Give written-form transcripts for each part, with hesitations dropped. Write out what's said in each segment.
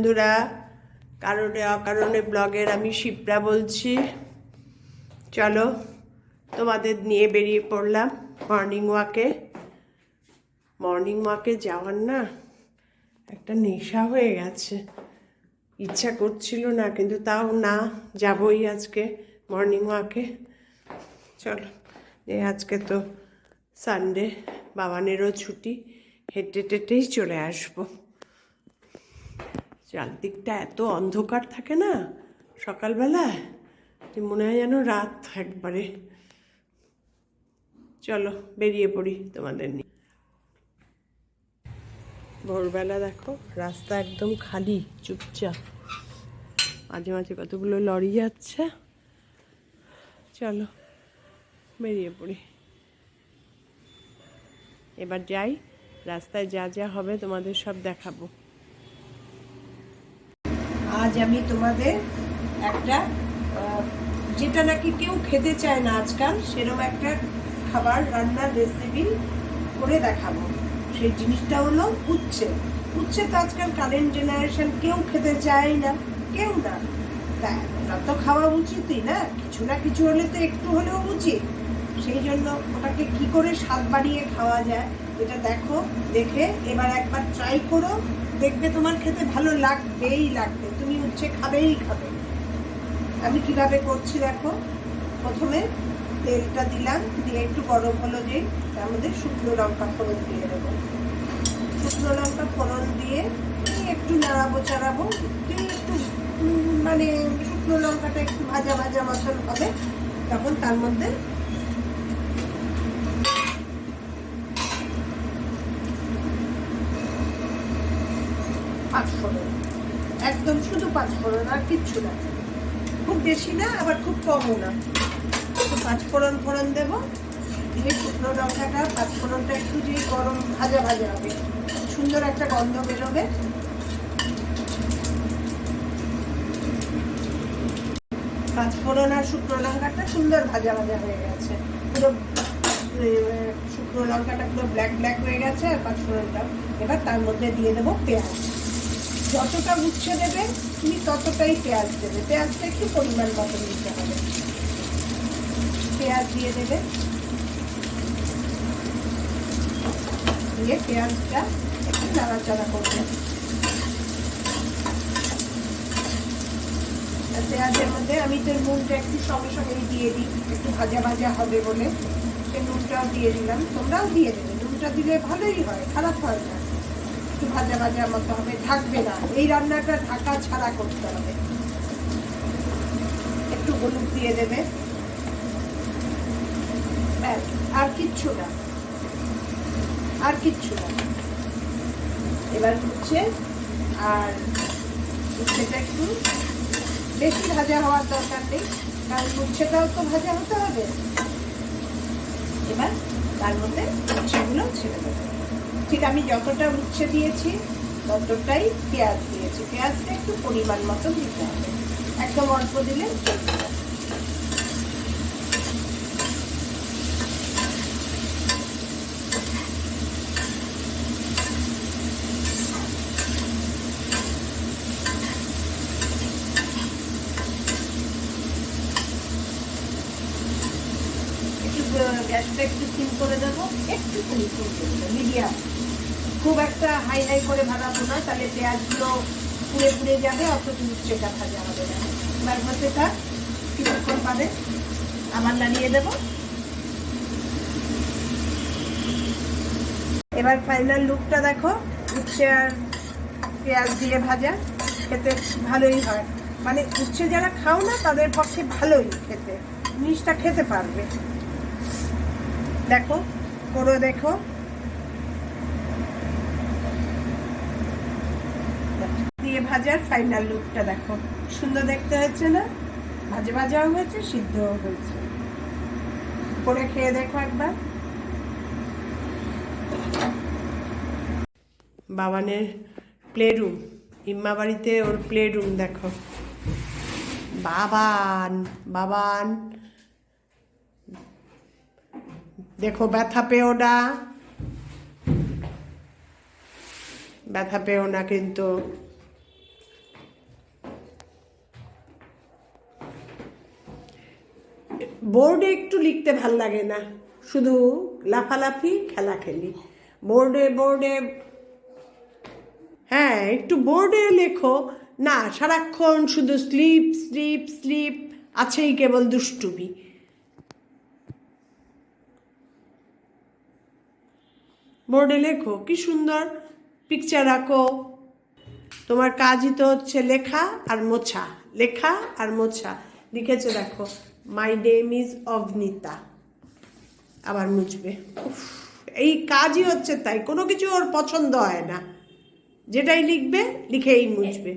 বন্ধুরা, কারণে অকারণে ব্লগের আমি শিপ্রা বলছি। চলো তোমাদের নিয়ে বেরিয়ে পড়লাম মর্নিং ওয়াকে যাওয়ার না একটা নেশা হয়ে গেছে। ইচ্ছা করছিল না, কিন্তু তাও না, যাবই আজকে মর্নিং ওয়াকে। চলো, আজকে তো সানডে, বাবানেরও ছুটি, হেঁটে টেটেই চলে আসবো। চারদিকটা এত অন্ধকার থাকে না সকালবেলায়, মনে হয় যেন রাত একবারে। চলো বেরিয়ে পড়ি তোমাদের নিয়ে। ভোরবেলা দেখো রাস্তা একদম খালি, চুপচাপ, মাঝে মাঝে কতগুলো লরি যাচ্ছে। চলো বেরিয়ে পড়ি, এবার যাই, রাস্তায় যা যা হবে তোমাদের সব দেখাবো। আজ আমি তোমাদের একটা যেটা নাকি কেউ খেতে চায় না আজকাল, সেরকম একটা খাবার রান্নার রেসিপি করে দেখাবো। সেই জিনিসটা হলো উচ্ছে। উচ্ছে তো আজকাল কারেন্ট জেনারেশন কেউ খেতে চায় না, কেউ না। তাই ওটা তো খাওয়া উচিতই না, কিছু না কিছু হলে তো একটু হলেও উচিত। সেই জন্য ওটাকে কি করে স্বাদ বাড়িয়ে খাওয়া যায় এটা দেখো, দেখে এবার একবার ট্রাই করো, দেখবে তোমার খেতে ভালো লাগবেই লাগবে, তুমি উচ্ছে খাবেই খাবে। আমি কিভাবে করছি দেখো। প্রথমে তেলটা দিলাম, দিয়ে একটু গরম হলো, যে তার মধ্যে শুকনো লঙ্কা ফোড়ন দিয়ে দেবো। শুকনো লঙ্কা ফোড়ন দিয়ে একটু নাড়াবো চাড়াবো, একটু মানে শুকনো লঙ্কাটা একটু ভাজা ভাজা মতন হবে, তখন তার মধ্যে পাঁচফোড়ন, একদম শুধু পাঁচফোড়ন, আর কিচ্ছু না, খুব বেশি না আবার খুব কমও না। পাঁচফোড়ন ফোড়ন দেবো, দিয়ে শুকনো লঙ্কাটা পাঁচফোড়নটা একটু যে গরম ভাজা ভাজা হবে, সুন্দর একটা গন্ধ বেরোবে। পাঁচফোড়ন আর শুকনো লঙ্কাটা সুন্দর ভাজা ভাজা হয়ে গেছে, পুরো শুকনো লঙ্কাটা পুরো ব্ল্যাক ব্ল্যাক হয়ে গেছে, আর পাঁচফোড়নটা। এবার তার মধ্যে দিয়ে দেবো পেঁয়াজ। যতটা উচ্ছে দেবে তুমি ততটাই পেঁয়াজ দেবে, পেঁয়াজটা একটু পরিমাণ মতো দিতে হবে। পেঁয়াজ দিয়ে দেবে, দিয়ে পেঁয়াজটা একটু নাড়াচাড়া করবে। পেঁয়াজের মধ্যে আমি তো নুনটা একটু সঙ্গে সঙ্গেই দিয়ে দিই, একটু ভাজা ভাজা হবে বলে সে নুনটাও দিয়ে দিলাম। তোমরাও দিয়ে দেবে, নুনটা দিলে ভালোই হয়, খারাপ হয় না। একটু ভাজা ভাজা মতো হবে, ঢাকবে না, এই রান্নাটা ঢাকা ছাড়া করতে হবে। একটু হলুদ দিয়ে দেবে, আর কিচ্ছু না, আর কিচ্ছু না। এবার উচ্ছে, আর উচ্ছেটা একটু বেশি ভাজা হওয়ার দরকার নেই, কারণ উচ্ছেটাও তো ভাজা হতে হবে। এবার তার মধ্যে উচ্ছেগুলো ছেড়ে দেবো। ঠিক আমি যতটা উচ্ছে দিয়েছি ততটাই পেঁয়াজ দিয়েছি, পেঁয়াজটা একটু পরিমাণ মতো দিতে হবে, একদম অল্প দিলে চলবে না। গ্যাসটা একটু সিম করে দেবো, একটু মিডিয়াম, খুব একটা হাই হাই করে ভাজাবো না, তাহলে পেঁয়াজগুলো পুড়ে পুড়ে যাবে, অথচ উচ্ছেটা ভাজা হবে না। এবার ভাজাটা কিছুক্ষণ পাবে, আবার নাড়িয়ে দেবো। এবার ফাইনাল লুকটা দেখো, উচ্ছে আর পেঁয়াজ দিয়ে ভাজা, খেতে ভালোই হয়। মানে উচ্ছে যারা খাও না তাদের পক্ষে ভালোই খেতে, জিনিসটা খেতে পারবে। দেখো, করে দেখো, দিয়ে ভাজার ফাইনাল লুকটা দেখো, সুন্দর দেখতে হচ্ছে না? ভাজা ভাজাও হয়েছে, সিদ্ধও হয়েছে। করে খেয়ে দেখো একবার। বাবানের প্লে রুম, ইম্মা বাড়িতে ওর প্লে রুম দেখো। বাবান বাবান দেখো, ব্যথা পেও না, ব্যথা পেও না কিন্তু। বোর্ডে একটু লিখতে ভাল লাগে না, শুধু লাফালাফি খেলাখেলি। বোর্ডে হ্যাঁ, একটু বোর্ডে লেখো না, সারাক্ষণ শুধু স্লিপ স্লিপ স্লিপ, আছেই কেবল দুষ্টুমি। বোর্ডে লেখো, কি সুন্দর পিকচার আঁকো। তোমার কাজই তো হচ্ছে লেখা আর মোছা, লেখা আর মোছা। লিখেছে দেখো, মাই নেম ইজ অভনিতা, আবার মুছবে। এই কাজই হচ্ছে তাই, কোনো কিছু ওর পছন্দ হয় না, যেটাই লিখবে লিখেই মুছবে।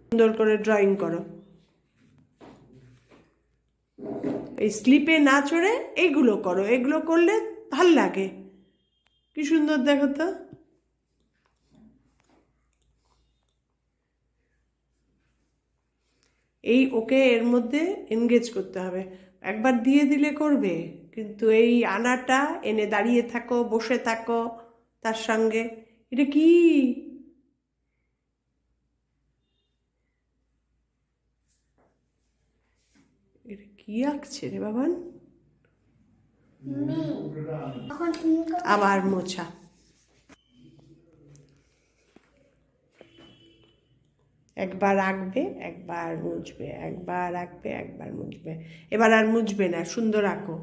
সুন্দর করে ড্রয়িং করো, এই স্লিপে না চড়ে এইগুলো করো, এগুলো করলে ভাল লাগে। কি সুন্দর দেখো তো। এই ওকে এর মধ্যে এনগেজ করতে হবে, একবার দিয়ে দিলে করবে, কিন্তু এই আনাটা এনে দাঁড়িয়ে থাকো, বসে থাকো তার সঙ্গে। এটা কি, এটা কি আঁকছে রে বাবান? আবার মোছা। একবার আঁকবে, একবার মুছবে, একবার আঁকবে, একবার মুছবে। এবার আর মুছবে না, সুন্দর আঁকো।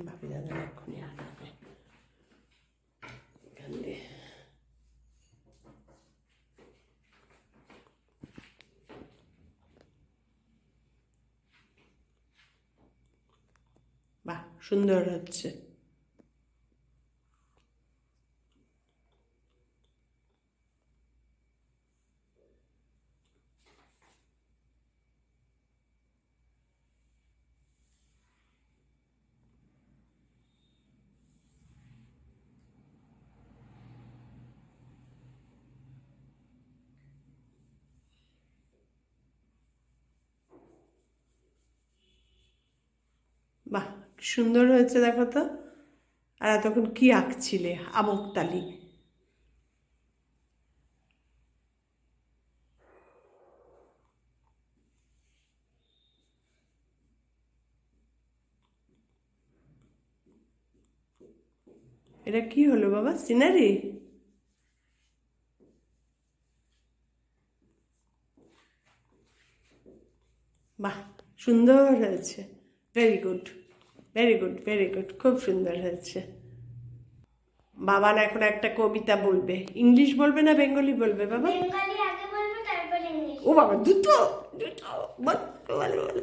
ভাবি দাদা এক্ষুনি আঁকাবে এখান দিয়ে। বাহ, সুন্দর হচ্ছে। বাহ, সুন্দর হয়েছে দেখো তো। আর এতক্ষণ কি আঁকছিলে? আমুকতালি। এটা কি হলো বাবা, সিনারি? বাহ, সুন্দর হয়েছে। Very good, very good, very good, খুব সুন্দর হয়েছে। বাবা না এখন একটা কবিতা বলবে। ইংলিশ বলবে না বেঙ্গলি বলবে বাবা? বেঙ্গলি আগে বলবো, তারপর ইংলিশ। ও বাবা, দুটো দুটো বল বল বল।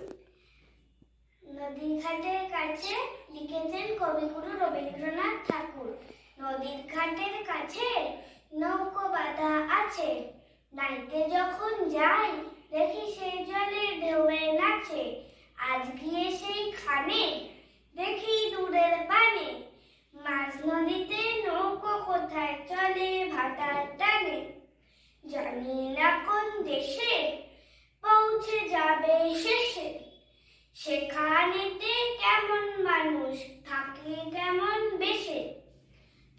নদীর ঘাটের কাছে লিখেছেন কবিগুরু রবীন্দ্রনাথ ঠাকুর। নদীর ঘাটের কাছে নৌকো বাঁধা আছে, নাইতে যখন যাই দেখি সেই জলে ঢেউয়ে নাচে। আজ গিয়ে সেই খানে দেখি দূরের পানে, মাঝ নদীতে নৌকো কোথায় চলে ভাটার টানে। জানি না কোন দেশে পৌঁছে যাবে শেষে, সেখানেতে কেমন মানুষ থাকে কেমন বেশে।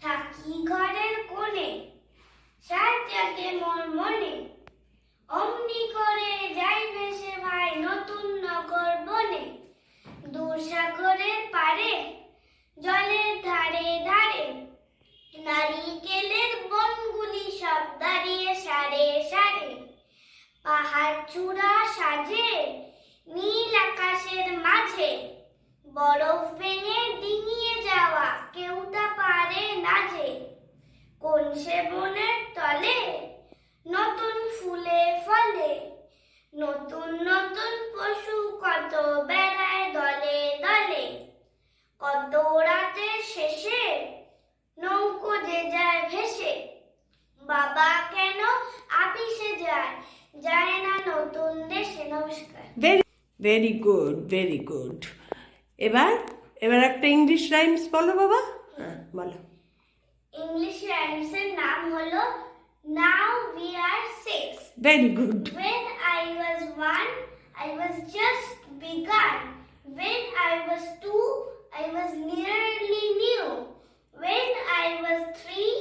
থাকি ঘরের কোণে সাত জাগে মোর মনে, অমনি করে যাই ভেসে ভাই নতুন নগর বনে। দূর সাগরের পারে জলের ধারে ধারে, নারিকেলের বনগুলি সব দাঁড়িয়ে সারে সারে। পাহাড় চূড়া সাজে নীল আকাশের মাঝে, বরফ ভেঙে ডিঙিয়ে যাওয়া কেউ তা পারে না যে। কোন সে বনের তলে নতুন ফুলে ফলে, নতুন নতুন পশু কত বেড়ায় দলে দলে। কত রাতের শেষে নৌকো যে যায় ভেসে, বাবা কেন আপিসে যায় যায় না নতুন দেশে। নমস্কার। Very good, very good. এবার এবার একটা ইংলিশ রাইমস বলো বাবা। হ্যাঁ বলো। ইংলিশ রাইমসের নাম হলো now we are six. Very good. When I was one, I was just began. When I was 2, I was nearly new. When I was 3,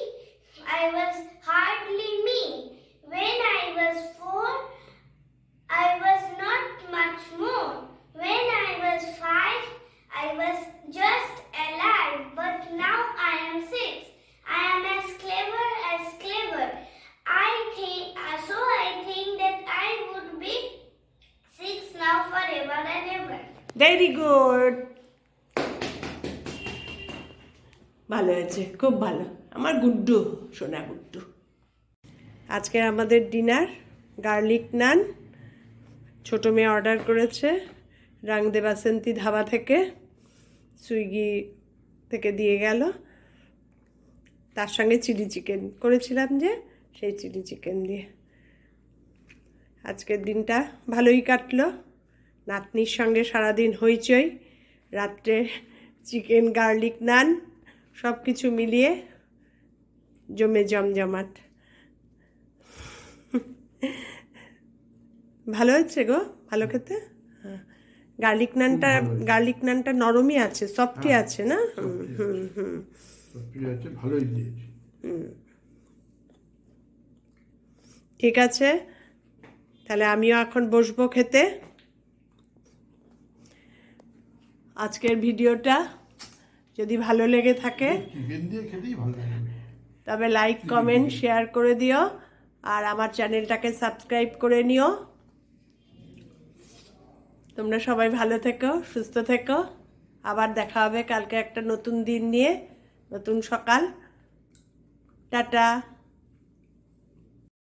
I was hardly me. When I was 4, I was not much more. When I was 5, I was just alive. But now I am 6. I am as clever as clever. I think that I would be 6 now forever and ever. Very good, ভালো হয়েছে, খুব ভালো। আমার গুড্ডু, সোনা গুড্ডু। আজকে আমাদের dinner garlic নান, ছোটো মেয়ে অর্ডার করেছে রাংদে বাসন্তী ধাবা থেকে, সুইগি থেকে দিয়ে গেল। তার সঙ্গে চিলি চিকেন করেছিলাম যে, সেই চিলি চিকেন দিয়ে আজকের দিনটা ভালোই কাটলো। নাতনির সঙ্গে সারাদিন হইচই, রাত্রে চিকেন গার্লিক নান, সব কিছু মিলিয়ে জমজমাট। ভালো হচ্ছে গো, ভালো খেতে। হ্যাঁ, গার্লিক নানটা নরমই আছে, সফটই আছে না? ভালোই দিয়েছে। ঠিক আছে, তাহলে আমিও এখন বসবো খেতে। আজকের ভিডিওটা যদি ভালো লেগে থাকে চিকেন দিয়ে খেতেই ভালো লাগবে, তবে লাইক কমেন্ট শেয়ার করে দিও, আর আমার চ্যানেলটাকে সাবস্ক্রাইব করে নিও। তোমরা সবাই ভালো থেকো, সুস্থ থেকো। আবার দেখা হবে কালকে একটা নতুন দিন নিয়ে, নতুন সকাল। টাটা।